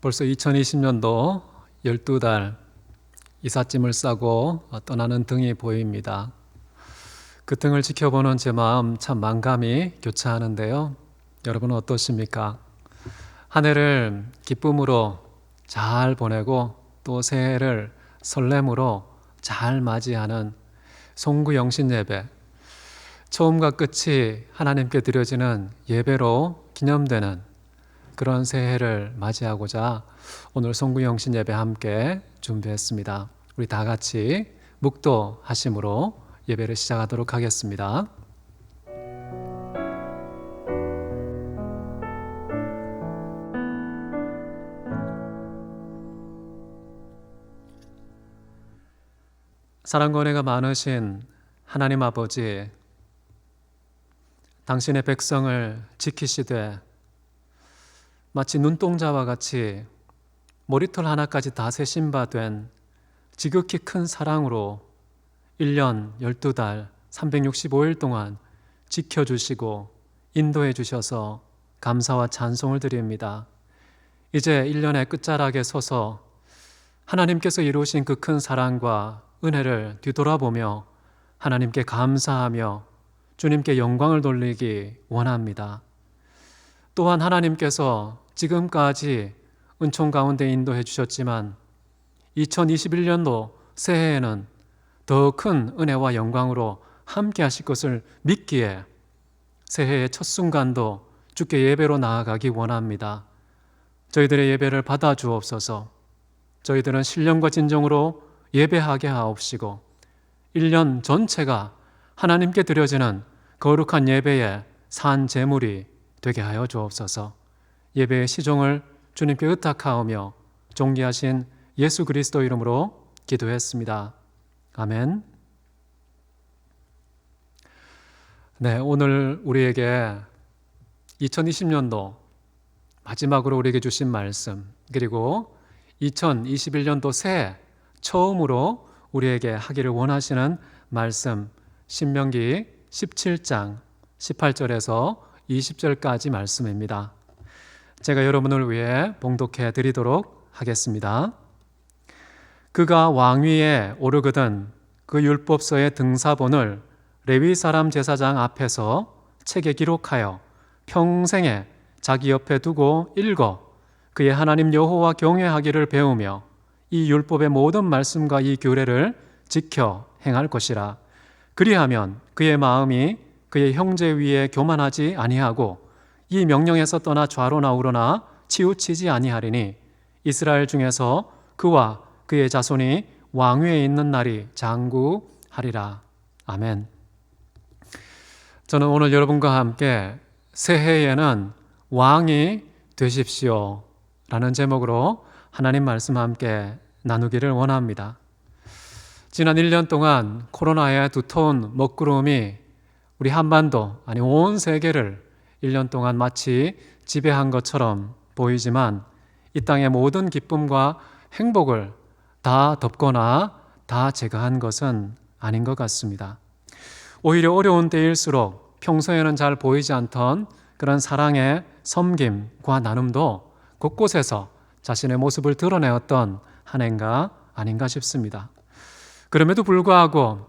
벌써 2020년도 12달 이삿짐을 싸고 떠나는 등이 보입니다. 그 등을 지켜보는 제 마음 참 만감이 교차하는데요. 여러분은 어떠십니까? 한 해를 기쁨으로 잘 보내고 또 새해를 설렘으로 잘 맞이하는 송구영신 예배, 처음과 끝이 하나님께 드려지는 예배로 기념되는 그런 새해를 맞이하고자 오늘 송구영신 예배 함께 준비했습니다. 우리 다 같이 묵도하심으로 예배를 시작하도록 하겠습니다. 사랑과 은혜가 많으신 하나님 아버지, 당신의 백성을 지키시되 마치 눈동자와 같이 머리털 하나까지 다 세신 바 된 지극히 큰 사랑으로 1년 12달 365일 동안 지켜주시고 인도해 주셔서 감사와 찬송을 드립니다. 이제 1년의 끝자락에 서서 하나님께서 이루신 그 큰 사랑과 은혜를 뒤돌아보며 하나님께 감사하며 주님께 영광을 돌리기 원합니다. 또한 하나님께서 지금까지 은총 가운데 인도해 주셨지만 2021년도 새해에는 더 큰 은혜와 영광으로 함께 하실 것을 믿기에 새해의 첫 순간도 주께 예배로 나아가기 원합니다. 저희들의 예배를 받아 주옵소서. 저희들은 신령과 진정으로 예배하게 하옵시고 1년 전체가 하나님께 드려지는 거룩한 예배의 산 제물이 되게 하여 주옵소서. 예배의 시종을 주님께 의탁하오며 존귀하신 예수 그리스도 이름으로 기도했습니다. 아멘. 네, 오늘 우리에게 2020년도 마지막으로 우리에게 주신 말씀, 그리고 2021년도 새해 처음으로 우리에게 하기를 원하시는 말씀, 신명기 17장 18절에서 20절까지 말씀입니다. 제가 여러분을 위해 봉독해 드리도록 하겠습니다. 그가 왕위에 오르거든 그 율법서의 등사본을 레위 사람 제사장 앞에서 책에 기록하여 평생에 자기 옆에 두고 읽어 그의 하나님 여호와 경외하기를 배우며 이 율법의 모든 말씀과 이 규례를 지켜 행할 것이라. 그리하면 그의 마음이 그의 형제 위에 교만하지 아니하고 이 명령에서 떠나 좌로나 우로나 치우치지 아니하리니 이스라엘 중에서 그와 그의 자손이 왕위에 있는 날이 장구하리라. 아멘. 저는 오늘 여러분과 함께 새해에는 왕이 되십시오 라는 제목으로 하나님 말씀 함께 나누기를 원합니다. 지난 1년 동안 코로나의 두터운 먹구름이 우리 한반도, 아니 온 세계를 1년 동안 마치 지배한 것처럼 보이지만 이 땅의 모든 기쁨과 행복을 다 덮거나 다 제거한 것은 아닌 것 같습니다. 오히려 어려운 때일수록 평소에는 잘 보이지 않던 그런 사랑의 섬김과 나눔도 곳곳에서 자신의 모습을 드러내었던 한 해가 아닌가 싶습니다. 그럼에도 불구하고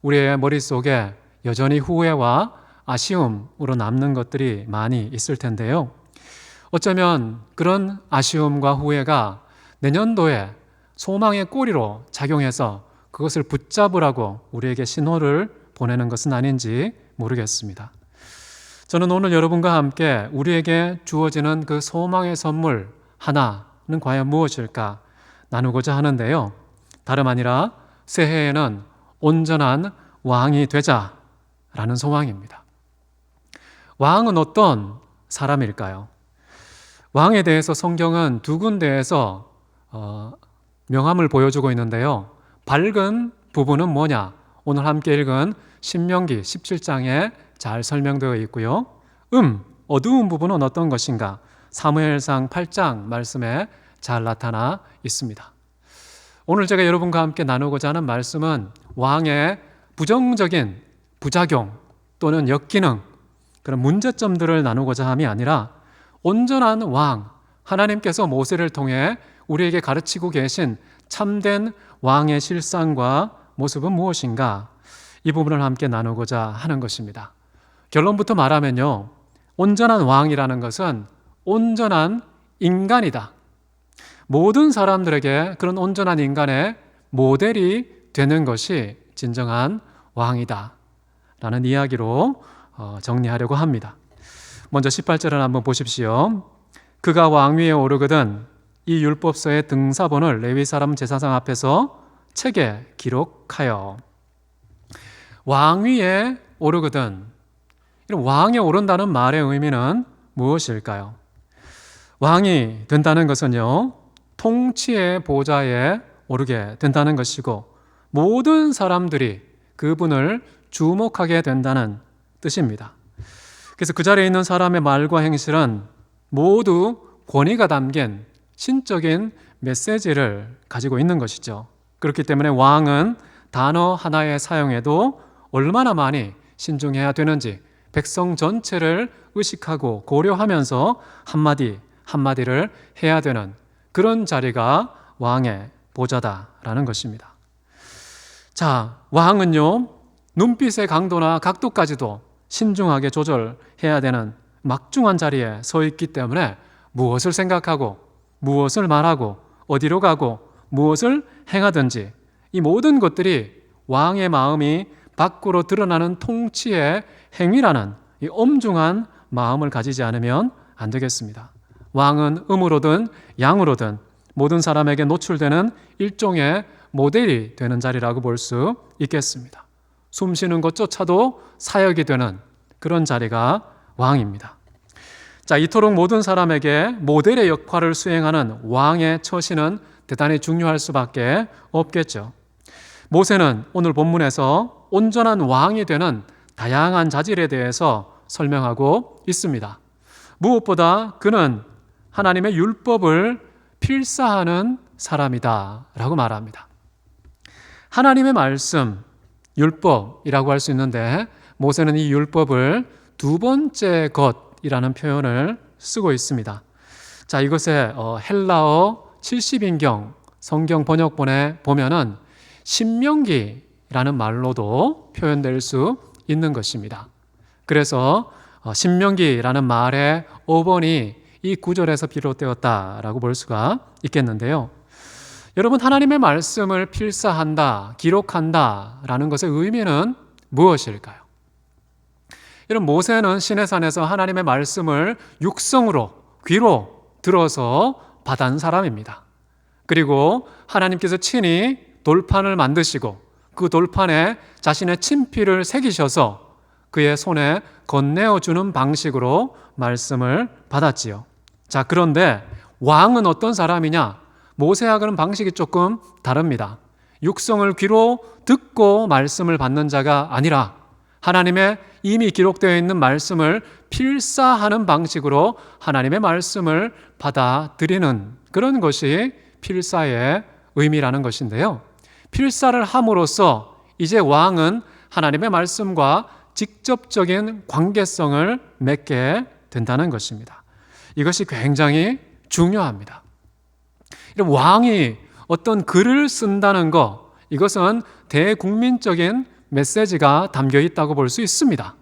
우리의 머릿속에 여전히 후회와 아쉬움으로 남는 것들이 많이 있을 텐데요. 어쩌면 그런 아쉬움과 후회가 내년도에 소망의 꼬리로 작용해서 그것을 붙잡으라고 우리에게 신호를 보내는 것은 아닌지 모르겠습니다. 저는 오늘 여러분과 함께 우리에게 주어지는 그 소망의 선물 하나는 과연 무엇일까 나누고자 하는데요. 다름 아니라 새해에는 온전한 왕이 되자라는 소망입니다. 왕은 어떤 사람일까요? 왕에 대해서 성경은 두 군데에서 명함을 보여주고 있는데요. 밝은 부분은 뭐냐? 오늘 함께 읽은 신명기 17장에 잘 설명되어 있고요. 어두운 부분은 어떤 것인가? 사무엘상 8장 말씀에 잘 나타나 있습니다. 오늘 제가 여러분과 함께 나누고자 하는 말씀은 왕의 부정적인 부작용 또는 역기능, 그런 문제점들을 나누고자 함이 아니라 온전한 왕, 하나님께서 모세를 통해 우리에게 가르치고 계신 참된 왕의 실상과 모습은 무엇인가? 이 부분을 함께 나누고자 하는 것입니다. 결론부터 말하면요, 온전한 왕이라는 것은 온전한 인간이다. 모든 사람들에게 그런 온전한 인간의 모델이 되는 것이 진정한 왕이다 라는 이야기로 정리하려고 합니다. 먼저 18절을 한번 보십시오. 그가 왕위에 오르거든 이 율법서의 등사본을 레위 사람 제사장 앞에서 책에 기록하여. 왕위에 오르거든, 이런 왕에 오른다는 말의 의미는 무엇일까요? 왕이 된다는 것은요, 통치의 보좌에 오르게 된다는 것이고 모든 사람들이 그분을 주목하게 된다는 뜻입니다. 그래서 그 자리에 있는 사람의 말과 행실은 모두 권위가 담긴 신적인 메시지를 가지고 있는 것이죠. 그렇기 때문에 왕은 단어 하나의 사용에도 얼마나 많이 신중해야 되는지 백성 전체를 의식하고 고려하면서 한마디 한마디를 해야 되는 그런 자리가 왕의 보좌다라는 것입니다. 자, 왕은요, 눈빛의 강도나 각도까지도 신중하게 조절해야 되는 막중한 자리에 서 있기 때문에 무엇을 생각하고 무엇을 말하고 어디로 가고 무엇을 행하든지 이 모든 것들이 왕의 마음이 밖으로 드러나는 통치의 행위라는 이 엄중한 마음을 가지지 않으면 안 되겠습니다. 왕은 음으로든 양으로든 모든 사람에게 노출되는 일종의 모델이 되는 자리라고 볼 수 있겠습니다. 숨 쉬는 것조차도 사역이 되는 그런 자리가 왕입니다. 자, 이토록 모든 사람에게 모델의 역할을 수행하는 왕의 처신은 대단히 중요할 수밖에 없겠죠. 모세는 오늘 본문에서 온전한 왕이 되는 다양한 자질에 대해서 설명하고 있습니다. 무엇보다 그는 하나님의 율법을 필사하는 사람이다 라고 말합니다. 하나님의 말씀, 율법이라고 할 수 있는데 모세는 이 율법을 두 번째 것이라는 표현을 쓰고 있습니다. 자, 이것의 헬라어 70인경 성경 번역본에 보면은 신명기라는 말로도 표현될 수 있는 것입니다. 그래서 신명기라는 말의 어원이 이 구절에서 비롯되었다라고 볼 수가 있겠는데요. 여러분, 하나님의 말씀을 필사한다, 기록한다라는 것의 의미는 무엇일까요? 여러분, 모세는 시내산에서 하나님의 말씀을 육성으로, 귀로 들어서 받은 사람입니다. 그리고 하나님께서 친히 돌판을 만드시고 그 돌판에 자신의 친필을 새기셔서 그의 손에 건네어주는 방식으로 말씀을 받았지요. 자, 그런데 왕은 어떤 사람이냐? 모세하고는 방식이 조금 다릅니다. 육성을 귀로 듣고 말씀을 받는 자가 아니라 하나님의 이미 기록되어 있는 말씀을 필사하는 방식으로 하나님의 말씀을 받아들이는 그런 것이 필사의 의미라는 것인데요. 필사를 함으로써 이제 왕은 하나님의 말씀과 직접적인 관계성을 맺게 된다는 것입니다. 이것이 굉장히 중요합니다. 왕이 어떤 글을 쓴다는 것, 이것은 대국민적인 메시지가 담겨 있다고 볼 수 있습니다.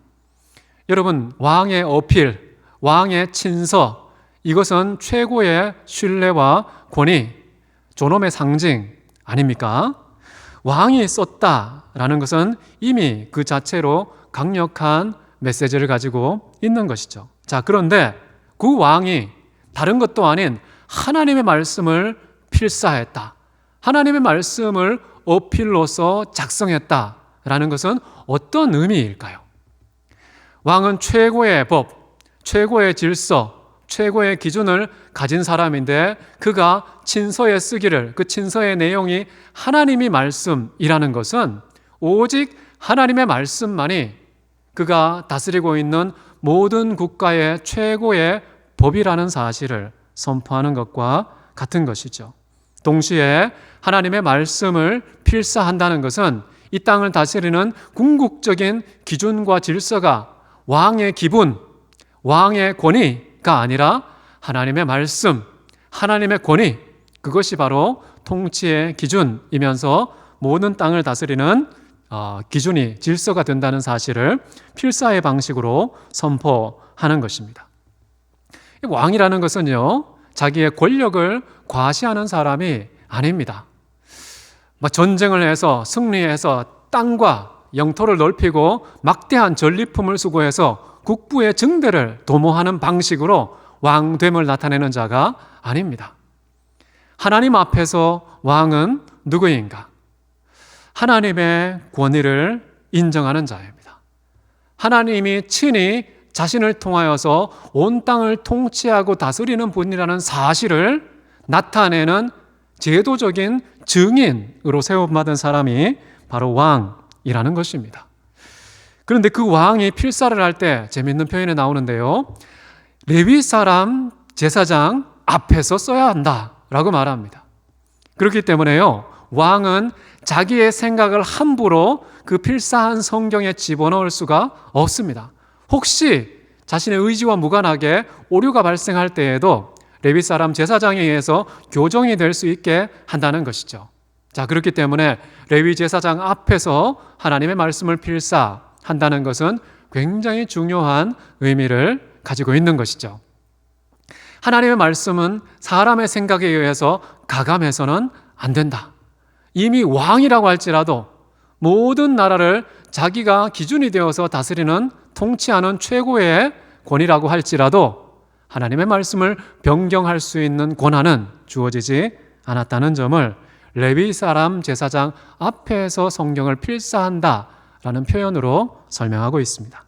여러분, 왕의 어필, 왕의 친서, 이것은 최고의 신뢰와 권위, 존엄의 상징 아닙니까? 왕이 썼다라는 것은 이미 그 자체로 강력한 메시지를 가지고 있는 것이죠. 자, 그런데 그 왕이 다른 것도 아닌 하나님의 말씀을 필사했다, 하나님의 말씀을 어필로서 작성했다라는 것은 어떤 의미일까요? 왕은 최고의 법, 최고의 질서, 최고의 기준을 가진 사람인데 그가 친서에 쓰기를, 그 친서의 내용이 하나님이 말씀이라는 것은 오직 하나님의 말씀만이 그가 다스리고 있는 모든 국가의 최고의 법이라는 사실을 선포하는 것과 같은 것이죠. 동시에 하나님의 말씀을 필사한다는 것은 이 땅을 다스리는 궁극적인 기준과 질서가 왕의 기분, 왕의 권위가 아니라 하나님의 말씀, 하나님의 권위, 그것이 바로 통치의 기준이면서 모든 땅을 다스리는 기준이 질서가 된다는 사실을 필사의 방식으로 선포하는 것입니다. 왕이라는 것은요, 자기의 권력을 과시하는 사람이 아닙니다. 전쟁을 해서 승리해서 땅과 영토를 넓히고 막대한 전리품을 수고해서 국부의 증대를 도모하는 방식으로 왕됨을 나타내는 자가 아닙니다. 하나님 앞에서 왕은 누구인가? 하나님의 권위를 인정하는 자입니다. 하나님이 친히 자신을 통하여서 온 땅을 통치하고 다스리는 분이라는 사실을 나타내는 제도적인 증인으로 세움받은 사람이 바로 왕이라는 것입니다. 그런데 그 왕이 필사를 할 때 재밌는 표현이 나오는데요. 레위 사람 제사장 앞에서 써야 한다라고 말합니다. 그렇기 때문에요, 왕은 자기의 생각을 함부로 그 필사한 성경에 집어넣을 수가 없습니다. 혹시 자신의 의지와 무관하게 오류가 발생할 때에도 레위 사람 제사장에 의해서 교정이 될 수 있게 한다는 것이죠. 자, 그렇기 때문에 레위 제사장 앞에서 하나님의 말씀을 필사한다는 것은 굉장히 중요한 의미를 가지고 있는 것이죠. 하나님의 말씀은 사람의 생각에 의해서 가감해서는 안 된다. 이미 왕이라고 할지라도 모든 나라를 자기가 기준이 되어서 다스리는 통치하는 최고의 권위라고 할지라도 하나님의 말씀을 변경할 수 있는 권한은 주어지지 않았다는 점을 레위 사람 제사장 앞에서 성경을 필사한다라는 표현으로 설명하고 있습니다.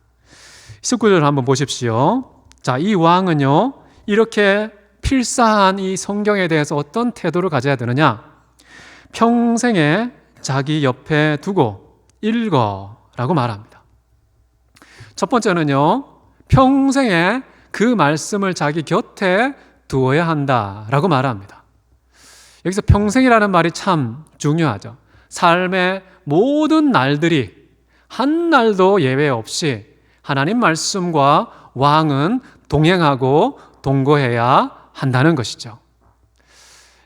19절 한번 보십시오. 자, 이 왕은요, 이렇게 필사한 이 성경에 대해서 어떤 태도를 가져야 되느냐? 평생에 자기 옆에 두고 읽어라고 말합니다. 첫 번째는요, 평생에 그 말씀을 자기 곁에 두어야 한다라고 말합니다. 여기서 평생이라는 말이 참 중요하죠. 삶의 모든 날들이 한 날도 예외 없이 하나님 말씀과 왕은 동행하고 동거해야 한다는 것이죠.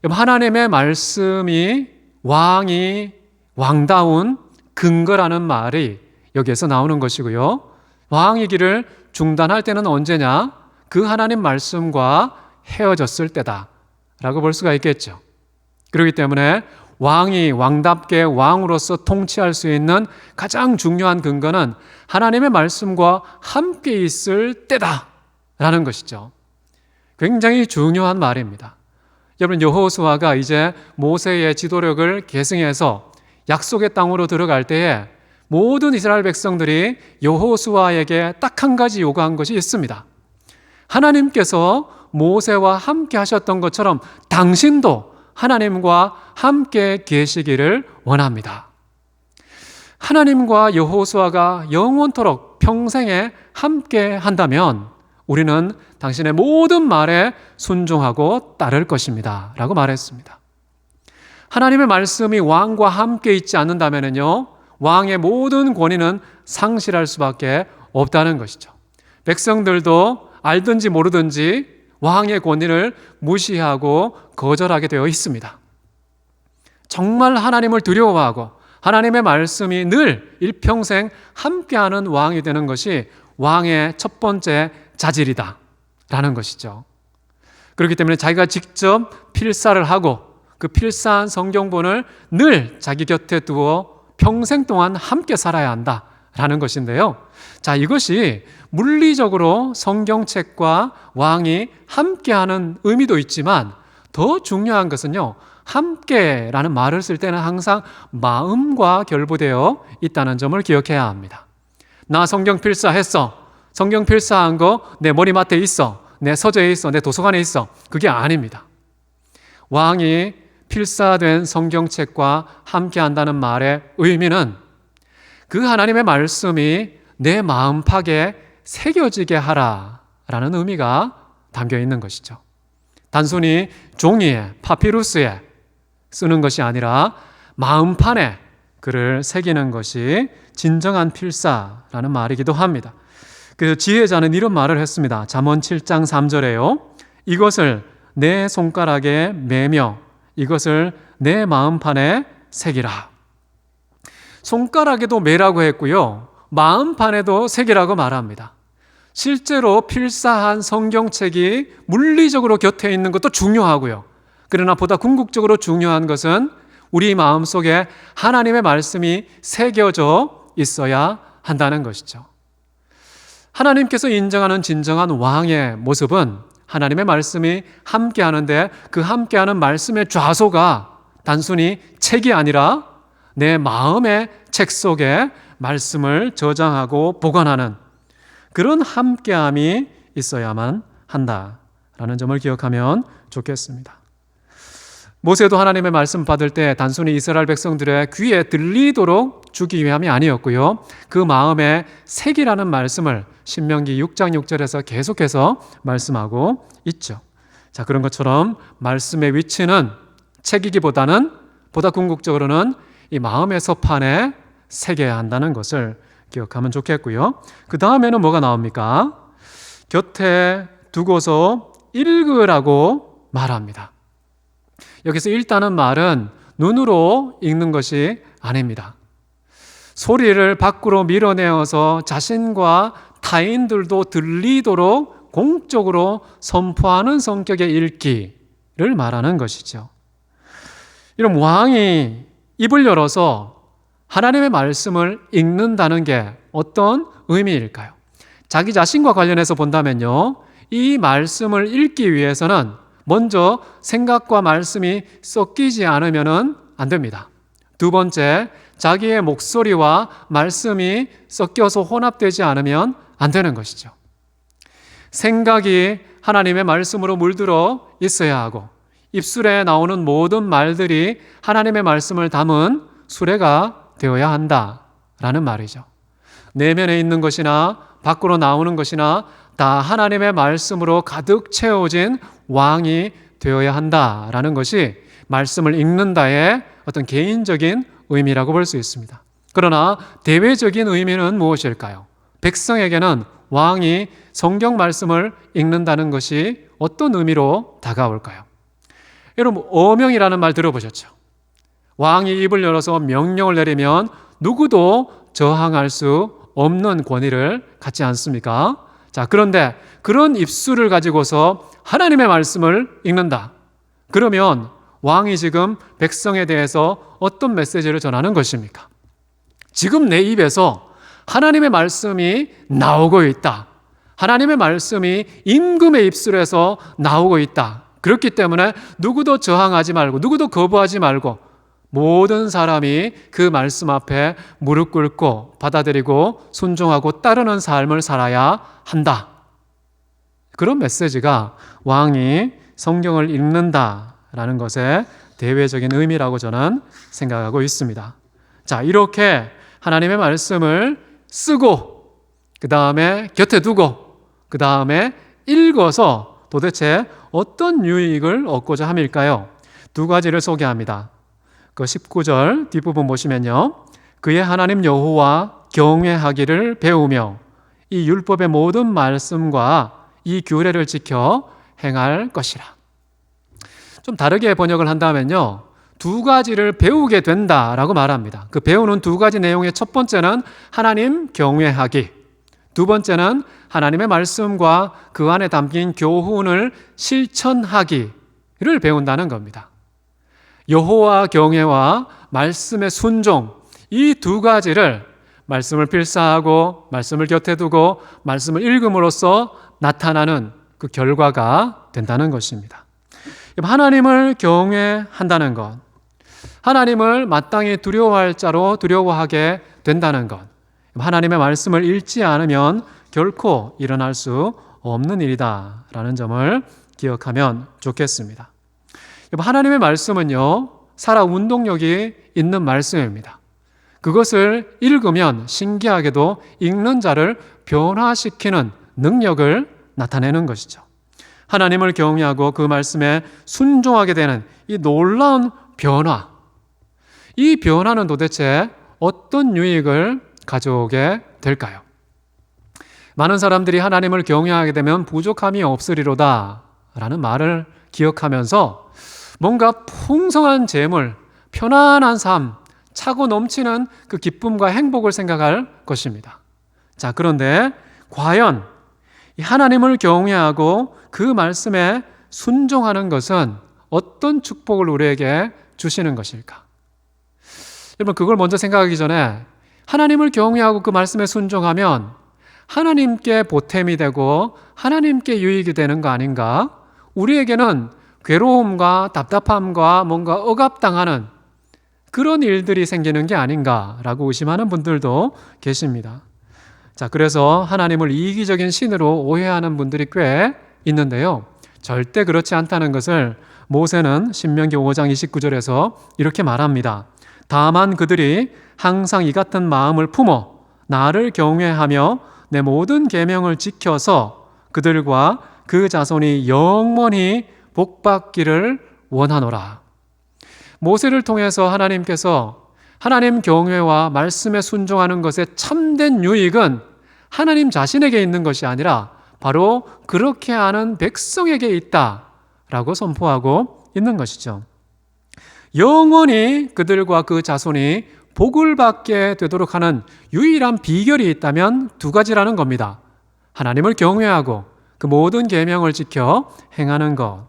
하나님의 말씀이 왕이 왕다운 근거라는 말이 여기에서 나오는 것이고요. 왕이기를 중단할 때는 언제냐? 그 하나님 말씀과 헤어졌을 때다 라고 볼 수가 있겠죠. 그렇기 때문에 왕이 왕답게 왕으로서 통치할 수 있는 가장 중요한 근거는 하나님의 말씀과 함께 있을 때다 라는 것이죠. 굉장히 중요한 말입니다. 여러분, 여호수아가 이제 모세의 지도력을 계승해서 약속의 땅으로 들어갈 때에 모든 이스라엘 백성들이 여호수아에게 딱 한 가지 요구한 것이 있습니다. 하나님께서 모세와 함께 하셨던 것처럼 당신도 하나님과 함께 계시기를 원합니다. 하나님과 여호수아가 영원토록 평생에 함께 한다면 우리는 당신의 모든 말에 순종하고 따를 것입니다 라고 말했습니다. 하나님의 말씀이 왕과 함께 있지 않는다면요, 왕의 모든 권위는 상실할 수밖에 없다는 것이죠. 백성들도 알든지 모르든지 왕의 권위를 무시하고 거절하게 되어 있습니다. 정말 하나님을 두려워하고 하나님의 말씀이 늘 일평생 함께하는 왕이 되는 것이 왕의 첫 번째 자질이다 라는 것이죠. 그렇기 때문에 자기가 직접 필사를 하고 그 필사한 성경본을 늘 자기 곁에 두어 평생 동안 함께 살아야 한다라는 것인데요. 자, 이것이 물리적으로 성경책과 왕이 함께하는 의미도 있지만 더 중요한 것은요, 함께라는 말을 쓸 때는 항상 마음과 결부되어 있다는 점을 기억해야 합니다. 나 성경 필사했어. 성경 필사한 거 내 머리맡에 있어. 내 서재에 있어. 내 도서관에 있어. 그게 아닙니다. 왕이 필사된 성경책과 함께한다는 말의 의미는 그 하나님의 말씀이 내 마음팍에 새겨지게 하라라는 의미가 담겨 있는 것이죠. 단순히 종이에, 파피루스에 쓰는 것이 아니라 마음판에 글을 새기는 것이 진정한 필사라는 말이기도 합니다. 그래서 지혜자는 이런 말을 했습니다. 잠언 7장 3절에요. 이것을 내 손가락에 매며 이것을 내 마음판에 새기라. 손가락에도 매라고 했고요, 마음판에도 새기라고 말합니다. 실제로 필사한 성경책이 물리적으로 곁에 있는 것도 중요하고요, 그러나 보다 궁극적으로 중요한 것은 우리 마음속에 하나님의 말씀이 새겨져 있어야 한다는 것이죠. 하나님께서 인정하는 진정한 왕의 모습은 하나님의 말씀이 함께하는데 그 함께하는 말씀의 좌소가 단순히 책이 아니라 내 마음의 책 속에 말씀을 저장하고 보관하는 그런 함께함이 있어야만 한다라는 점을 기억하면 좋겠습니다. 모세도 하나님의 말씀 받을 때 단순히 이스라엘 백성들의 귀에 들리도록 주기 위함이 아니었고요, 그 마음에 새기라는 말씀을 신명기 6장 6절에서 계속해서 말씀하고 있죠. 자, 그런 것처럼 말씀의 위치는 책이기보다는 보다 궁극적으로는 이 마음의 서판에 새겨야 한다는 것을 기억하면 좋겠고요. 그 다음에는 뭐가 나옵니까? 곁에 두고서 읽으라고 말합니다. 여기서 읽다는 말은 눈으로 읽는 것이 아닙니다. 소리를 밖으로 밀어내어서 자신과 타인들도 들리도록 공적으로 선포하는 성격의 읽기를 말하는 것이죠. 이런 왕이 입을 열어서 하나님의 말씀을 읽는다는 게 어떤 의미일까요? 자기 자신과 관련해서 본다면요, 이 말씀을 읽기 위해서는 먼저 생각과 말씀이 섞이지 않으면 안 됩니다. 두 번째, 자기의 목소리와 말씀이 섞여서 혼합되지 않으면 안 되는 것이죠. 생각이 하나님의 말씀으로 물들어 있어야 하고 입술에 나오는 모든 말들이 하나님의 말씀을 담은 수레가 되어야 한다라는 말이죠. 내면에 있는 것이나 밖으로 나오는 것이나 다 하나님의 말씀으로 가득 채워진 왕이 되어야 한다라는 것이 말씀을 읽는다의 어떤 개인적인 의미라고 볼 수 있습니다. 그러나 대외적인 의미는 무엇일까요? 백성에게는 왕이 성경 말씀을 읽는다는 것이 어떤 의미로 다가올까요? 여러분, 어명이라는 말 들어보셨죠? 왕이 입을 열어서 명령을 내리면 누구도 저항할 수 없는 권위를 갖지 않습니까? 자, 그런데 그런 입술을 가지고서 하나님의 말씀을 읽는다. 그러면 왕이 지금 백성에 대해서 어떤 메시지를 전하는 것입니까? 지금 내 입에서 하나님의 말씀이 나오고 있다. 하나님의 말씀이 임금의 입술에서 나오고 있다. 그렇기 때문에 누구도 저항하지 말고 누구도 거부하지 말고 모든 사람이 그 말씀 앞에 무릎 꿇고 받아들이고 순종하고 따르는 삶을 살아야 한다. 그런 메시지가 왕이 성경을 읽는다라는 것의 대외적인 의미라고 저는 생각하고 있습니다. 자, 이렇게 하나님의 말씀을 쓰고 그 다음에 곁에 두고 그 다음에 읽어서 도대체 어떤 유익을 얻고자 함일까요? 두 가지를 소개합니다. 그 19절 뒷부분 보시면요, 그의 하나님 여호와 경외하기를 배우며 이 율법의 모든 말씀과 이 규례를 지켜 행할 것이라. 좀 다르게 번역을 한다면요, 두 가지를 배우게 된다라고 말합니다. 그 배우는 두 가지 내용의 첫 번째는 하나님 경외하기, 두 번째는 하나님의 말씀과 그 안에 담긴 교훈을 실천하기를 배운다는 겁니다. 여호와 경외와 말씀의 순종, 이 두 가지를 말씀을 필사하고 말씀을 곁에 두고 말씀을 읽음으로써 나타나는 그 결과가 된다는 것입니다. 하나님을 경외한다는 것, 하나님을 마땅히 두려워할 자로 두려워하게 된다는 것, 하나님의 말씀을 읽지 않으면 결코 일어날 수 없는 일이다라는 점을 기억하면 좋겠습니다. 하나님의 말씀은요, 살아 운동력이 있는 말씀입니다. 그것을 읽으면 신기하게도 읽는 자를 변화시키는 능력을 나타내는 것이죠. 하나님을 경외하고 그 말씀에 순종하게 되는 이 놀라운 변화, 이 변화는 도대체 어떤 유익을 가져오게 될까요? 많은 사람들이 하나님을 경외하게 되면 부족함이 없으리로다 라는 말을 기억하면서 뭔가 풍성한 재물, 편안한 삶, 차고 넘치는 그 기쁨과 행복을 생각할 것입니다. 자, 그런데 과연 이 하나님을 경외하고 그 말씀에 순종하는 것은 어떤 축복을 우리에게 주시는 것일까? 여러분, 그걸 먼저 생각하기 전에 하나님을 경외하고 그 말씀에 순종하면 하나님께 보탬이 되고 하나님께 유익이 되는 거 아닌가? 우리에게는 괴로움과 답답함과 뭔가 억압당하는 그런 일들이 생기는 게 아닌가라고 의심하는 분들도 계십니다. 자, 그래서 하나님을 이기적인 신으로 오해하는 분들이 꽤 있는데요. 절대 그렇지 않다는 것을 모세는 신명기 5장 29절에서 이렇게 말합니다. 다만 그들이 항상 이 같은 마음을 품어 나를 경외하며 내 모든 계명을 지켜서 그들과 그 자손이 영원히 복받기를 원하노라. 모세를 통해서 하나님께서 하나님 경외와 말씀에 순종하는 것의 참된 유익은 하나님 자신에게 있는 것이 아니라 바로 그렇게 하는 백성에게 있다라고 선포하고 있는 것이죠. 영원히 그들과 그 자손이 복을 받게 되도록 하는 유일한 비결이 있다면 두 가지라는 겁니다. 하나님을 경외하고 그 모든 계명을 지켜 행하는 것.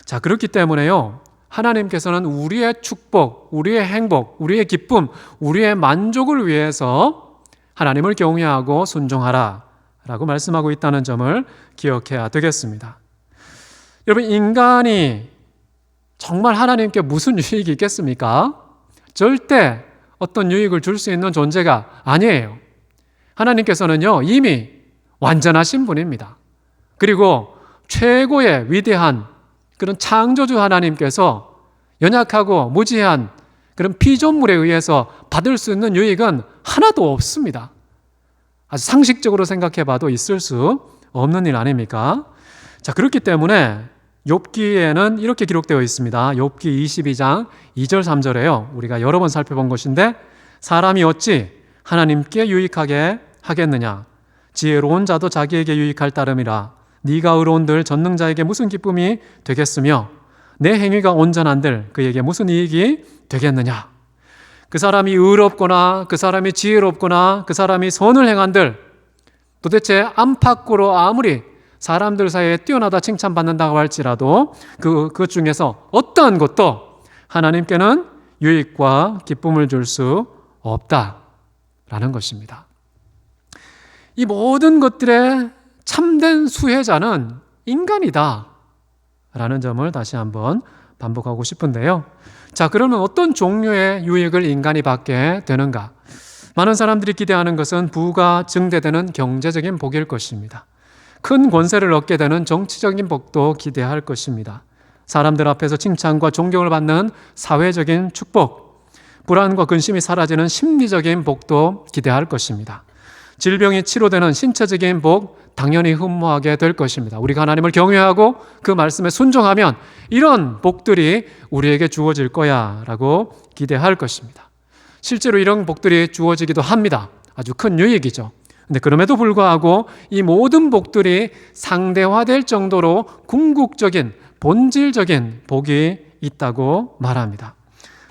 자, 그렇기 때문에요. 하나님께서는 우리의 축복, 우리의 행복, 우리의 기쁨, 우리의 만족을 위해서 하나님을 경외하고 순종하라 라고 말씀하고 있다는 점을 기억해야 되겠습니다. 여러분, 인간이 정말 하나님께 무슨 유익이 있겠습니까? 절대 어떤 유익을 줄 수 있는 존재가 아니에요. 하나님께서는요, 이미 완전하신 분입니다. 그리고 최고의 위대한 그런 창조주 하나님께서 연약하고 무지한 그런 피조물에 의해서 받을 수 있는 유익은 하나도 없습니다. 아주 상식적으로 생각해 봐도 있을 수 없는 일 아닙니까? 자, 그렇기 때문에 욥기에는 이렇게 기록되어 있습니다. 욥기 22장 2절 3절에요. 우리가 여러 번 살펴본 것인데 사람이 어찌 하나님께 유익하게 하겠느냐? 지혜로운 자도 자기에게 유익할 따름이라. 네가 의로운들 전능자에게 무슨 기쁨이 되겠으며 내 행위가 온전한들 그에게 무슨 이익이 되겠느냐? 그 사람이 의롭거나 그 사람이 지혜롭거나 그 사람이 선을 행한들 도대체 안팎으로 아무리 사람들 사이에 뛰어나다 칭찬받는다고 할지라도 그 중에서 어떠한 것도 하나님께는 유익과 기쁨을 줄 수 없다라는 것입니다. 이 모든 것들의 참된 수혜자는 인간이다 라는 점을 다시 한번 반복하고 싶은데요. 자, 그러면 어떤 종류의 유익을 인간이 받게 되는가? 많은 사람들이 기대하는 것은 부가 증대되는 경제적인 복일 것입니다. 큰 권세를 얻게 되는 정치적인 복도 기대할 것입니다. 사람들 앞에서 칭찬과 존경을 받는 사회적인 축복, 불안과 근심이 사라지는 심리적인 복도 기대할 것입니다. 질병이 치료되는 신체적인 복 당연히 흠모하게 될 것입니다. 우리가 하나님을 경외하고 그 말씀에 순종하면 이런 복들이 우리에게 주어질 거야 라고 기대할 것입니다. 실제로 이런 복들이 주어지기도 합니다. 아주 큰 유익이죠. 근데 그럼에도 불구하고 이 모든 복들이 상대화될 정도로 궁극적인 본질적인 복이 있다고 말합니다.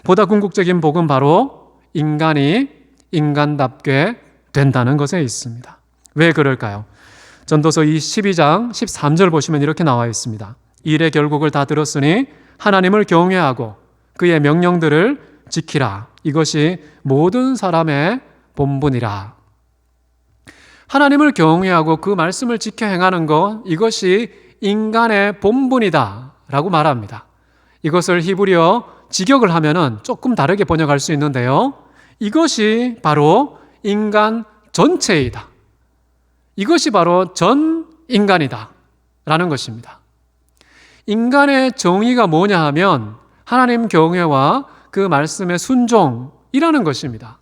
보다 궁극적인 복은 바로 인간이 인간답게 된다는 것에 있습니다. 왜 그럴까요? 전도서 12장 13절 보시면 이렇게 나와 있습니다. 일의 결국을 다 들었으니 하나님을 경외하고 그의 명령들을 지키라. 이것이 모든 사람의 본분이라. 하나님을 경외하고 그 말씀을 지켜 행하는 것, 이것이 인간의 본분이다 라고 말합니다. 이것을 히브리어 직역을 하면은 조금 다르게 번역할 수 있는데요. 이것이 바로 인간 전체이다. 이것이 바로 전 인간이다 라는 것입니다. 인간의 정의가 뭐냐 하면 하나님 경외와 그 말씀의 순종이라는 것입니다.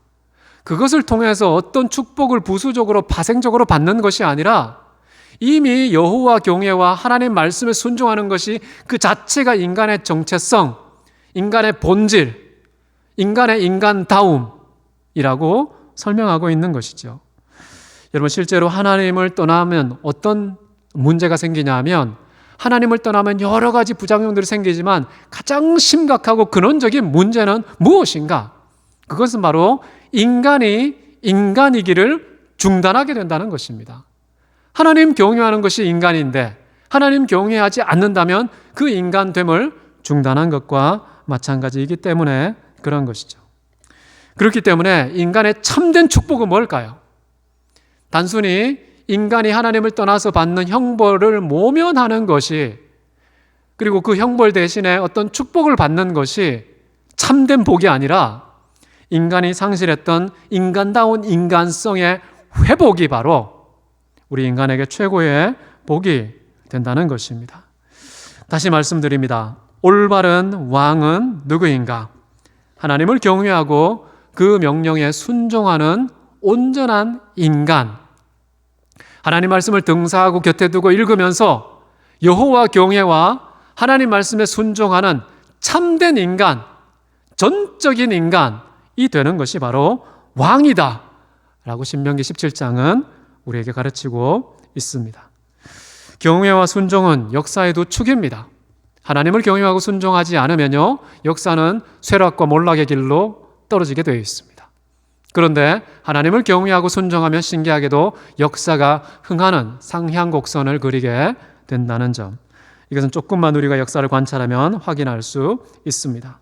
그것을 통해서 어떤 축복을 부수적으로 파생적으로 받는 것이 아니라 이미 여호와 경외와 하나님 말씀에 순종하는 것이 그 자체가 인간의 정체성, 인간의 본질, 인간의 인간다움이라고 설명하고 있는 것이죠. 여러분, 실제로 하나님을 떠나면 어떤 문제가 생기냐 하면 하나님을 떠나면 여러 가지 부작용들이 생기지만 가장 심각하고 근원적인 문제는 무엇인가? 그것은 바로 인간이 인간이기를 중단하게 된다는 것입니다. 하나님 경외하는 것이 인간인데 하나님 경외하지 않는다면 그 인간됨을 중단한 것과 마찬가지이기 때문에 그런 것이죠. 그렇기 때문에 인간의 참된 축복은 뭘까요? 단순히 인간이 하나님을 떠나서 받는 형벌을 모면하는 것이, 그리고 그 형벌 대신에 어떤 축복을 받는 것이 참된 복이 아니라 인간이 상실했던 인간다운 인간성의 회복이 바로 우리 인간에게 최고의 복이 된다는 것입니다. 다시 말씀드립니다. 올바른 왕은 누구인가? 하나님을 경외하고 그 명령에 순종하는 온전한 인간, 하나님 말씀을 등사하고 곁에 두고 읽으면서 여호와 경외와 하나님 말씀에 순종하는 참된 인간, 전적인 인간이 되는 것이 바로 왕이다 라고 신명기 17장은 우리에게 가르치고 있습니다. 경외와 순종은 역사의 두 축입니다. 하나님을 경외하고 순종하지 않으면요, 역사는 쇠락과 몰락의 길로 떨어지게 되어 있습니다. 그런데 하나님을 경외하고 순종하면 신기하게도 역사가 흥하는 상향곡선을 그리게 된다는 점, 이것은 조금만 우리가 역사를 관찰하면 확인할 수 있습니다.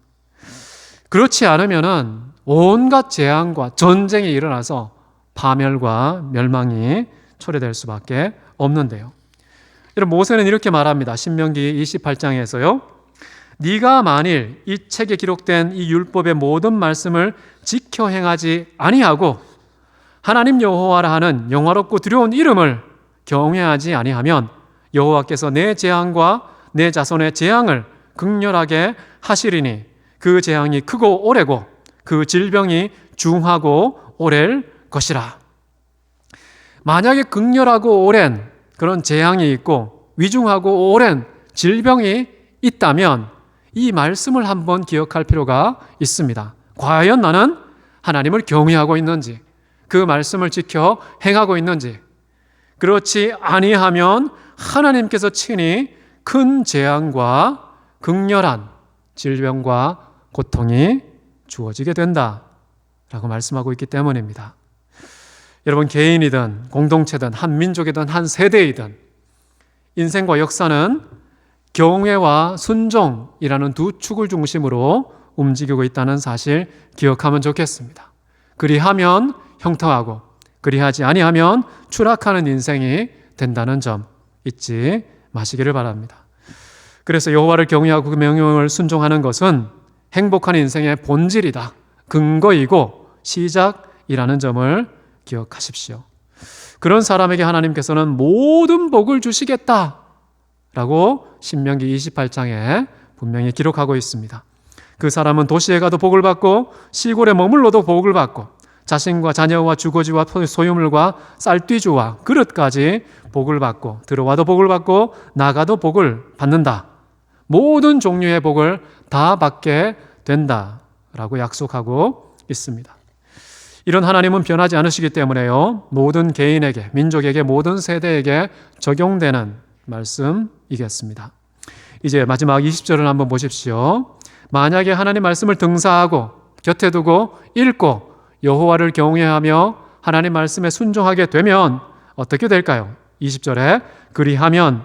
그렇지 않으면 온갖 재앙과 전쟁이 일어나서 파멸과 멸망이 초래될 수밖에 없는데요. 여러분, 모세는 이렇게 말합니다. 신명기 28장에서요. 네가 만일 이 책에 기록된 이 율법의 모든 말씀을 지켜 행하지 아니하고 하나님 여호와라 하는 영화롭고 두려운 이름을 경외하지 아니하면 여호와께서 내 재앙과 내 자손의 재앙을 극렬하게 하시리니 그 재앙이 크고 오래고 그 질병이 중하고 오래일 것이라. 만약에 극렬하고 오랜 그런 재앙이 있고 위중하고 오랜 질병이 있다면 이 말씀을 한번 기억할 필요가 있습니다. 과연 나는 하나님을 경외하고 있는지, 그 말씀을 지켜 행하고 있는지. 그렇지 아니하면 하나님께서 친히 큰 재앙과 극렬한 질병과 고통이 주어지게 된다라고 말씀하고 있기 때문입니다. 여러분, 개인이든 공동체든 한 민족이든 한 세대이든 인생과 역사는 경외와 순종이라는 두 축을 중심으로 움직이고 있다는 사실 기억하면 좋겠습니다. 그리하면 형통하고 그리하지 아니하면 추락하는 인생이 된다는 점 잊지 마시기를 바랍니다. 그래서 여호와를 경외하고 그 명령을 순종하는 것은 행복한 인생의 본질이다, 근거이고 시작이라는 점을 기억하십시오. 그런 사람에게 하나님께서는 모든 복을 주시겠다 라고 신명기 28장에 분명히 기록하고 있습니다. 그 사람은 도시에 가도 복을 받고 시골에 머물러도 복을 받고 자신과 자녀와 주거지와 소유물과 쌀띠주와 그릇까지 복을 받고 들어와도 복을 받고 나가도 복을 받는다. 모든 종류의 복을 다 받게 된다라고 약속하고 있습니다. 이런 하나님은 변하지 않으시기 때문에요, 모든 개인에게, 민족에게, 모든 세대에게 적용되는 말씀이겠습니다. 이제 마지막 20절을 한번 보십시오. 만약에 하나님 말씀을 등사하고 곁에 두고 읽고 여호와를 경외하며 하나님 말씀에 순종하게 되면 어떻게 될까요? 20절에 그리하면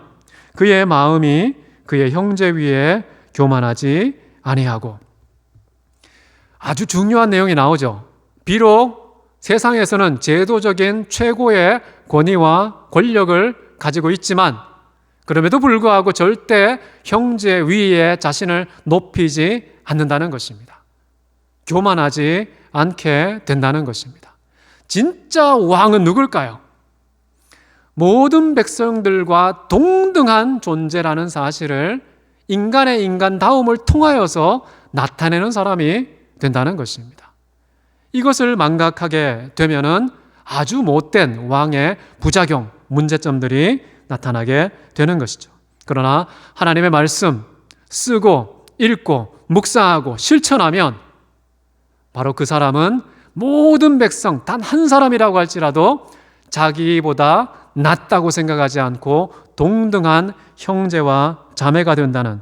그의 마음이 그의 형제 위에 교만하지 아니하고. 아주 중요한 내용이 나오죠. 비록 세상에서는 제도적인 최고의 권위와 권력을 가지고 있지만 그럼에도 불구하고 절대 형제 위에 자신을 높이지 않는다는 것입니다. 교만하지 않게 된다는 것입니다. 진짜 왕은 누굴까요? 모든 백성들과 동등한 존재라는 사실을 인간의 인간다움을 통하여서 나타내는 사람이 된다는 것입니다. 이것을 망각하게 되면은 아주 못된 왕의 부작용, 문제점들이 나타나게 되는 것이죠. 그러나 하나님의 말씀 쓰고 읽고 묵상하고 실천하면 바로 그 사람은 모든 백성 단 한 사람이라고 할지라도 자기보다 낫다고 생각하지 않고 동등한 형제와 자매가 된다는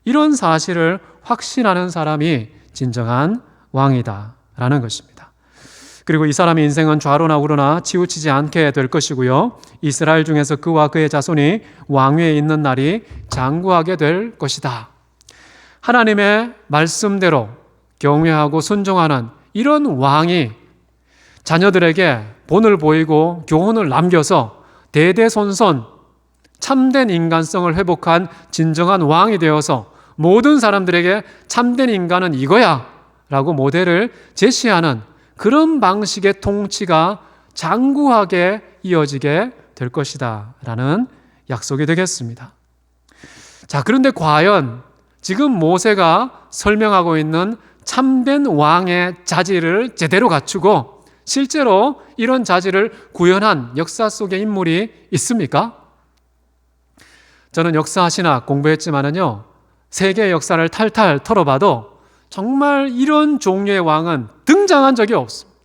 이런 사실을 확신하는 사람이 진정한 왕이다라는 것입니다. 그리고 이 사람의 인생은 좌로나 우로나 치우치지 않게 될 것이고요. 이스라엘 중에서 그와 그의 자손이 왕위에 있는 날이 장구하게 될 것이다. 하나님의 말씀대로 경외하고 순종하는 이런 왕이 자녀들에게 본을 보이고 교훈을 남겨서 대대손손 참된 인간성을 회복한 진정한 왕이 되어서 모든 사람들에게 참된 인간은 이거야 라고 모델을 제시하는 그런 방식의 통치가 장구하게 이어지게 될 것이다 라는 약속이 되겠습니다. 자, 그런데 과연 지금 모세가 설명하고 있는 참된 왕의 자질을 제대로 갖추고 실제로 이런 자질을 구현한 역사 속의 인물이 있습니까? 저는 역사 신학 공부했지만은요, 세계 역사를 탈탈 털어봐도 정말 이런 종류의 왕은 등장한 적이 없습니다.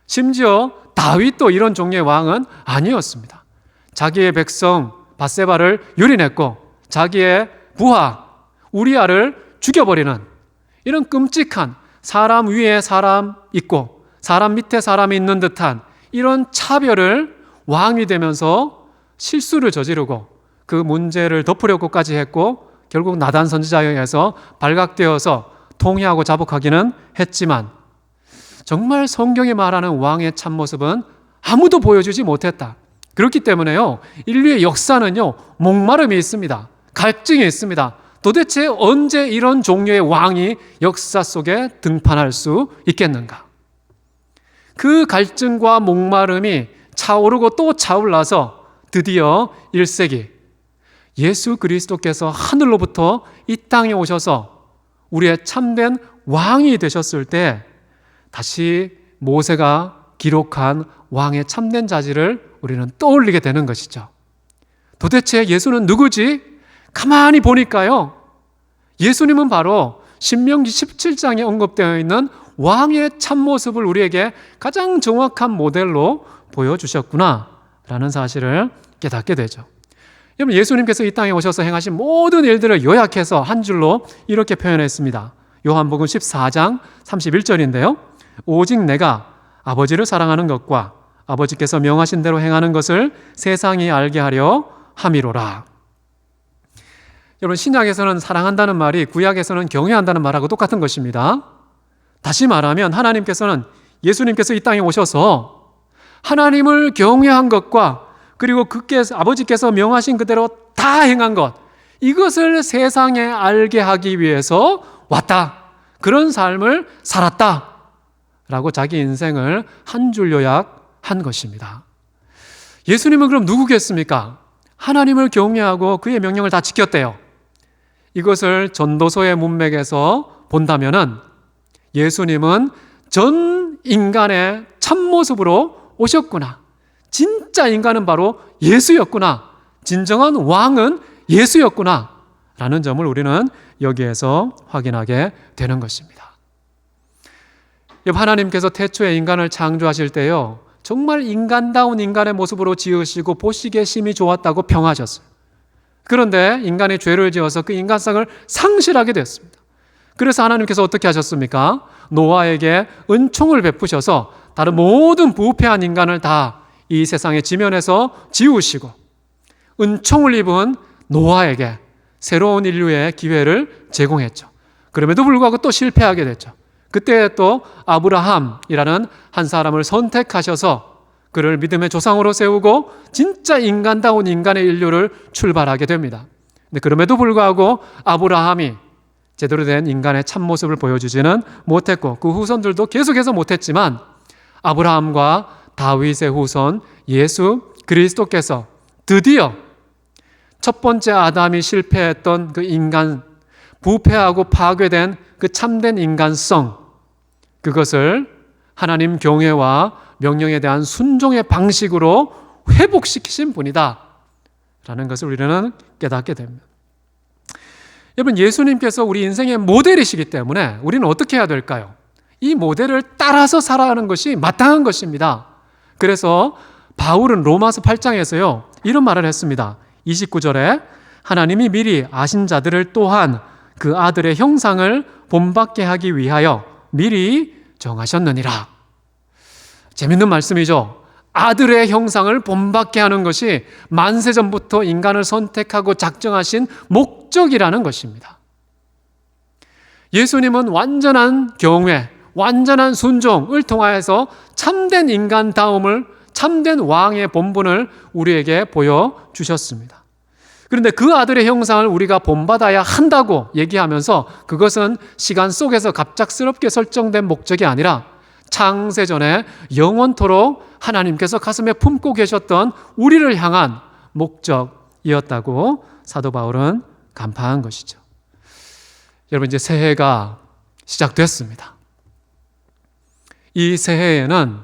심지어 다윗도 이런 종류의 왕은 아니었습니다. 자기의 백성 밧세바를 유린했고 자기의 부하 우리아를 죽여버리는 이런 끔찍한 사람 위에 사람 있고 사람 밑에 사람이 있는 듯한 이런 차별을 왕이 되면서 실수를 저지르고 그 문제를 덮으려고까지 했고 결국 나단 선지자에 의해서 발각되어서 통회하고 자복하기는 했지만 정말 성경이 말하는 왕의 참모습은 아무도 보여주지 못했다. 그렇기 때문에요, 인류의 역사는요, 목마름이 있습니다. 갈증이 있습니다. 도대체 언제 이런 종류의 왕이 역사 속에 등판할 수 있겠는가? 그 갈증과 목마름이 차오르고 또 차올라서 드디어 1세기 예수 그리스도께서 하늘로부터 이 땅에 오셔서 우리의 참된 왕이 되셨을 때 다시 모세가 기록한 왕의 참된 자질을 우리는 떠올리게 되는 것이죠. 도대체 예수는 누구지? 가만히 보니까요, 예수님은 바로 신명기 17장에 언급되어 있는 왕의 참모습을 우리에게 가장 정확한 모델로 보여주셨구나 라는 사실을 깨닫게 되죠. 여러분, 예수님께서 이 땅에 오셔서 행하신 모든 일들을 요약해서 한 줄로 이렇게 표현했습니다. 요한복음 14장 31절인데요. 오직 내가 아버지를 사랑하는 것과 아버지께서 명하신 대로 행하는 것을 세상이 알게 하려 함이로라. 여러분, 신약에서는 사랑한다는 말이 구약에서는 경외한다는 말하고 똑같은 것입니다. 다시 말하면 하나님께서는 예수님께서 이 땅에 오셔서 하나님을 경외한 것과 그리고 아버지께서 명하신 그대로 다 행한 것, 이것을 세상에 알게 하기 위해서 왔다. 그런 삶을 살았다. 라고 자기 인생을 한 줄 요약한 것입니다. 예수님은 그럼 누구겠습니까? 하나님을 경외하고 그의 명령을 다 지켰대요. 이것을 전도서의 문맥에서 본다면은 예수님은 전 인간의 참모습으로 오셨구나. 진짜 인간은 바로 예수였구나. 진정한 왕은 예수였구나. 라는 점을 우리는 여기에서 확인하게 되는 것입니다. 하나님께서 태초에 인간을 창조하실 때요, 정말 인간다운 인간의 모습으로 지으시고 보시기에 심히 좋았다고 평하셨어요. 그런데 인간이 죄를 지어서 그 인간성을 상실하게 됐습니다. 그래서 하나님께서 어떻게 하셨습니까? 노아에게 은총을 베푸셔서 다른 모든 부패한 인간을 다 이 세상의 지면에서 지우시고 은총을 입은 노아에게 새로운 인류의 기회를 제공했죠. 그럼에도 불구하고 또 실패하게 됐죠. 그때 또 아브라함이라는 한 사람을 선택하셔서 그를 믿음의 조상으로 세우고 진짜 인간다운 인간의 인류를 출발하게 됩니다. 근데 그럼에도 불구하고 아브라함이 제대로 된 인간의 참모습을 보여주지는 못했고 그 후손들도 계속해서 못했지만 아브라함과 다윗의 후손 예수 그리스도께서 드디어 첫 번째 아담이 실패했던 그 인간, 부패하고 파괴된 그 참된 인간성, 그것을 하나님 경외와 명령에 대한 순종의 방식으로 회복시키신 분이다 라는 것을 우리는 깨닫게 됩니다. 여러분, 예수님께서 우리 인생의 모델이시기 때문에 우리는 어떻게 해야 될까요? 이 모델을 따라서 살아가는 것이 마땅한 것입니다. 그래서 바울은 로마서 8장에서요 이런 말을 했습니다. 29절에 하나님이 미리 아신 자들을 또한 그 아들의 형상을 본받게 하기 위하여 미리 정하셨느니라. 재밌는 말씀이죠. 아들의 형상을 본받게 하는 것이 만세전부터 인간을 선택하고 작정하신 목적이라는 것입니다. 예수님은 완전한 경외, 완전한 순종을 통하여서 참된 인간다움을, 참된 왕의 본분을 우리에게 보여주셨습니다. 그런데 그 아들의 형상을 우리가 본받아야 한다고 얘기하면서 그것은 시간 속에서 갑작스럽게 설정된 목적이 아니라 창세전에 영원토록 하나님께서 가슴에 품고 계셨던 우리를 향한 목적이었다고 사도 바울은 간파한 것이죠. 여러분, 이제 새해가 시작됐습니다. 이 새해에는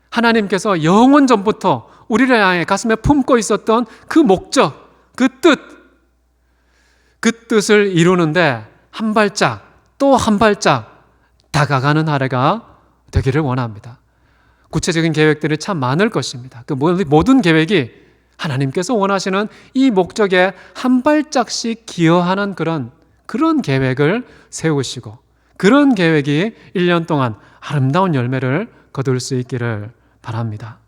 하나님께서 영원 전부터 우리를 향해 가슴에 품고 있었던 그 목적, 그 뜻을 이루는데 한 발짝 또 한 발짝 다가가는 한 해가 되기를 원합니다. 구체적인 계획들이 참 많을 것입니다. 그 모든 계획이 하나님께서 원하시는 이 목적에 한 발짝씩 기여하는 그런 계획을 세우시고 그런 계획이 1년 동안 아름다운 열매를 거둘 수 있기를 바랍니다.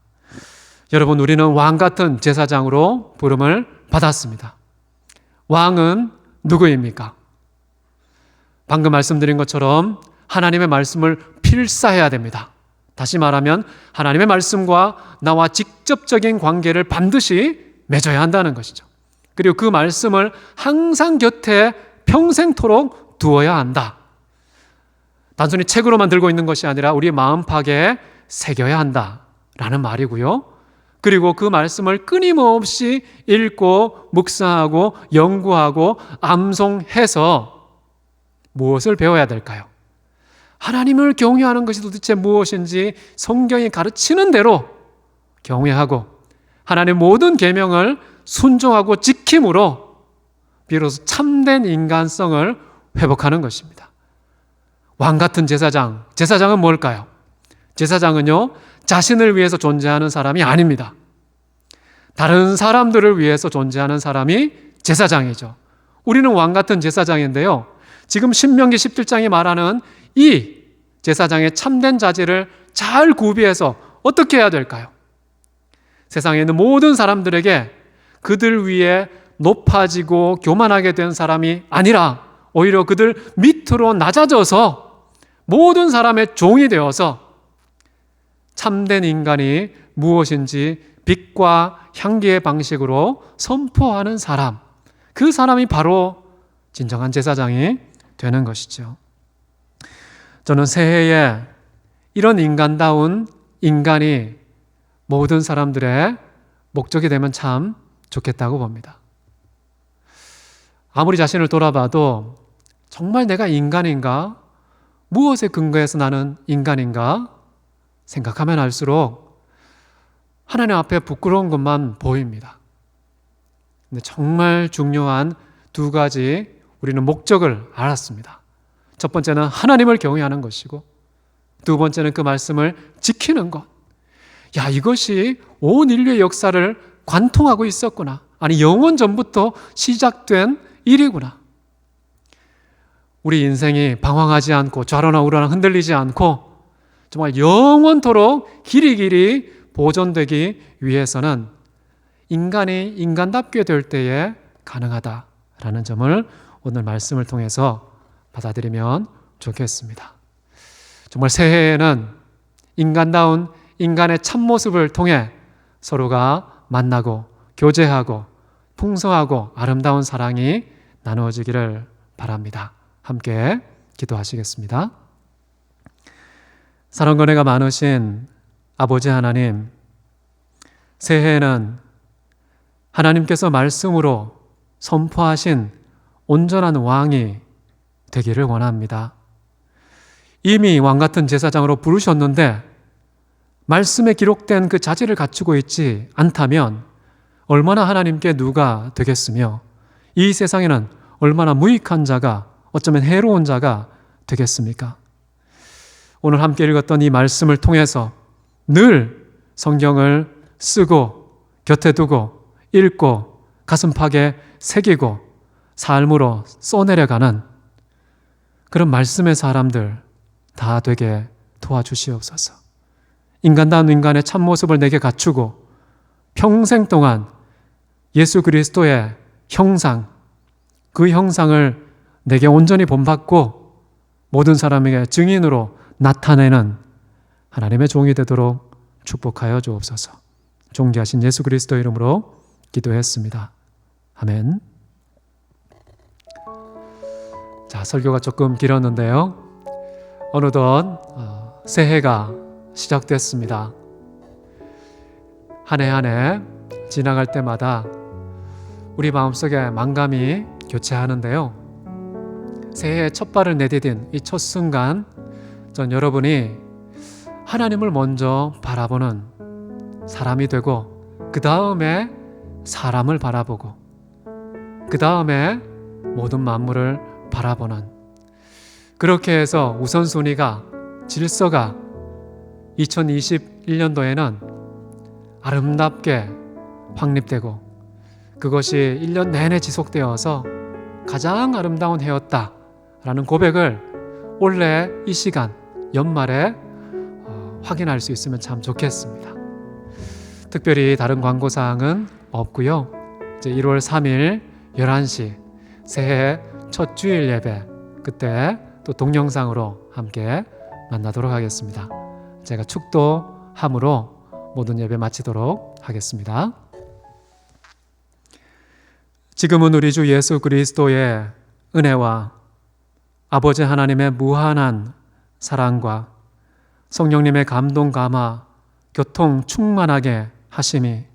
여러분, 우리는 왕 같은 제사장으로 부름을 받았습니다. 왕은 누구입니까? 방금 말씀드린 것처럼 하나님의 말씀을 필사해야 됩니다. 다시 말하면 하나님의 말씀과 나와 직접적인 관계를 반드시 맺어야 한다는 것이죠. 그리고 그 말씀을 항상 곁에 평생토록 두어야 한다. 단순히 책으로만 들고 있는 것이 아니라 우리의 마음팍에 새겨야 한다라는 말이고요. 그리고 그 말씀을 끊임없이 읽고 묵상하고 연구하고 암송해서 무엇을 배워야 될까요? 하나님을 경외하는 것이 도대체 무엇인지 성경이 가르치는 대로 경외하고 하나님의 모든 계명을 순종하고 지킴으로 비로소 참된 인간성을 회복하는 것입니다. 왕 같은 제사장은 뭘까요? 제사장은요, 자신을 위해서 존재하는 사람이 아닙니다. 다른 사람들을 위해서 존재하는 사람이 제사장이죠. 우리는 왕 같은 제사장인데요, 지금 신명기 17장이 말하는 이 제사장의 참된 자질을 잘 구비해서 어떻게 해야 될까요? 세상에 있는 모든 사람들에게 그들 위에 높아지고 교만하게 된 사람이 아니라 오히려 그들 밑으로 낮아져서 모든 사람의 종이 되어서 참된 인간이 무엇인지 빛과 향기의 방식으로 선포하는 사람, 그 사람이 바로 진정한 제사장이 되는 것이죠. 저는 새해에 이런 인간다운 인간이 모든 사람들의 목적이 되면 참 좋겠다고 봅니다. 아무리 자신을 돌아봐도 정말 내가 인간인가? 무엇에 근거해서 나는 인간인가? 생각하면 할수록 하나님 앞에 부끄러운 것만 보입니다. 근데 정말 중요한 두 가지 우리는 목적을 알았습니다. 첫 번째는 하나님을 경외하는 것이고 두 번째는 그 말씀을 지키는 것. 야, 이것이 온 인류의 역사를 관통하고 있었구나. 아니, 영원 전부터 시작된 일이구나. 우리 인생이 방황하지 않고 좌로나 우로나 흔들리지 않고 정말 영원토록 길이 보존되기 위해서는 인간이 인간답게 될 때에 가능하다라는 점을 오늘 말씀을 통해서 받아들이면 좋겠습니다. 정말 새해에는 인간다운 인간의 참모습을 통해 서로가 만나고 교제하고 풍성하고 아름다운 사랑이 나누어지기를 바랍니다. 함께 기도하시겠습니다. 사랑과 은혜가 많으신 아버지 하나님, 새해에는 하나님께서 말씀으로 선포하신 온전한 왕이 되기를 원합니다. 이미 왕 같은 제사장으로 부르셨는데 말씀에 기록된 그 자질을 갖추고 있지 않다면 얼마나 하나님께 누가 되겠으며 이 세상에는 얼마나 무익한 자가, 어쩌면 해로운 자가 되겠습니까? 오늘 함께 읽었던 이 말씀을 통해서 늘 성경을 쓰고 곁에 두고 읽고 가슴팍에 새기고 삶으로 쏘내려가는 그런 말씀의 사람들 다 되게 도와주시옵소서. 인간다운 인간의 참모습을 내게 갖추고 평생 동안 예수 그리스도의 형상, 그 형상을 내게 온전히 본받고 모든 사람에게 증인으로 나타내는 하나님의 종이 되도록 축복하여 주옵소서. 존귀하신 예수 그리스도 이름으로 기도했습니다. 아멘. 자, 설교가 조금 길었는데요. 어느덧 새해가 시작됐습니다. 한 해 한 해 지나갈 때마다 우리 마음속에 만감이 교체하는데요. 새해의 첫 발을 내디딘 이 첫 순간, 전 여러분이 하나님을 먼저 바라보는 사람이 되고 그 다음에 사람을 바라보고 그 다음에 모든 만물을 바라보는, 그렇게 해서 우선순위가, 질서가 2021년도에는 아름답게 확립되고 그것이 1년 내내 지속되어서 가장 아름다운 해였다라는 고백을 올해 이 시간 연말에 확인할 수 있으면 참 좋겠습니다. 특별히 다른 광고사항은 없고요. 이제 1월 3일 11시 새해 첫 주일 예배, 그때 또 동영상으로 함께 만나도록 하겠습니다. 제가 축도함으로 모든 예배 마치도록 하겠습니다. 지금은 우리 주 예수 그리스도의 은혜와 아버지 하나님의 무한한 사랑과 성령님의 감동 감화 교통 충만하게 하심이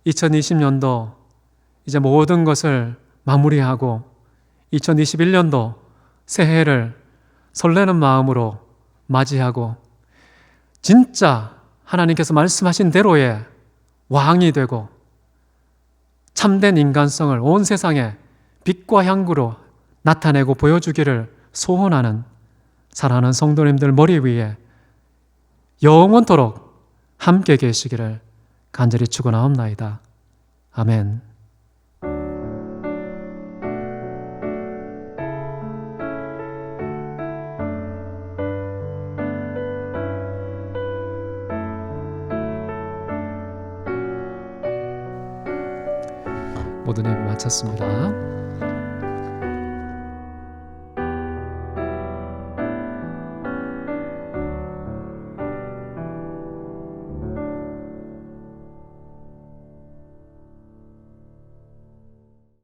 2020년도 이제 모든 것을 마무리하고 2021년도 새해를 설레는 마음으로 맞이하고 진짜 하나님께서 말씀하신 대로의 왕이 되고 참된 인간성을 온 세상에 빛과 향구로 나타내고 보여주기를 소원하는 사랑하는 성도님들 머리 위에 영원토록 함께 계시기를 간절히 축원하옵나이다. 아멘. 모든 예배 마쳤습니다.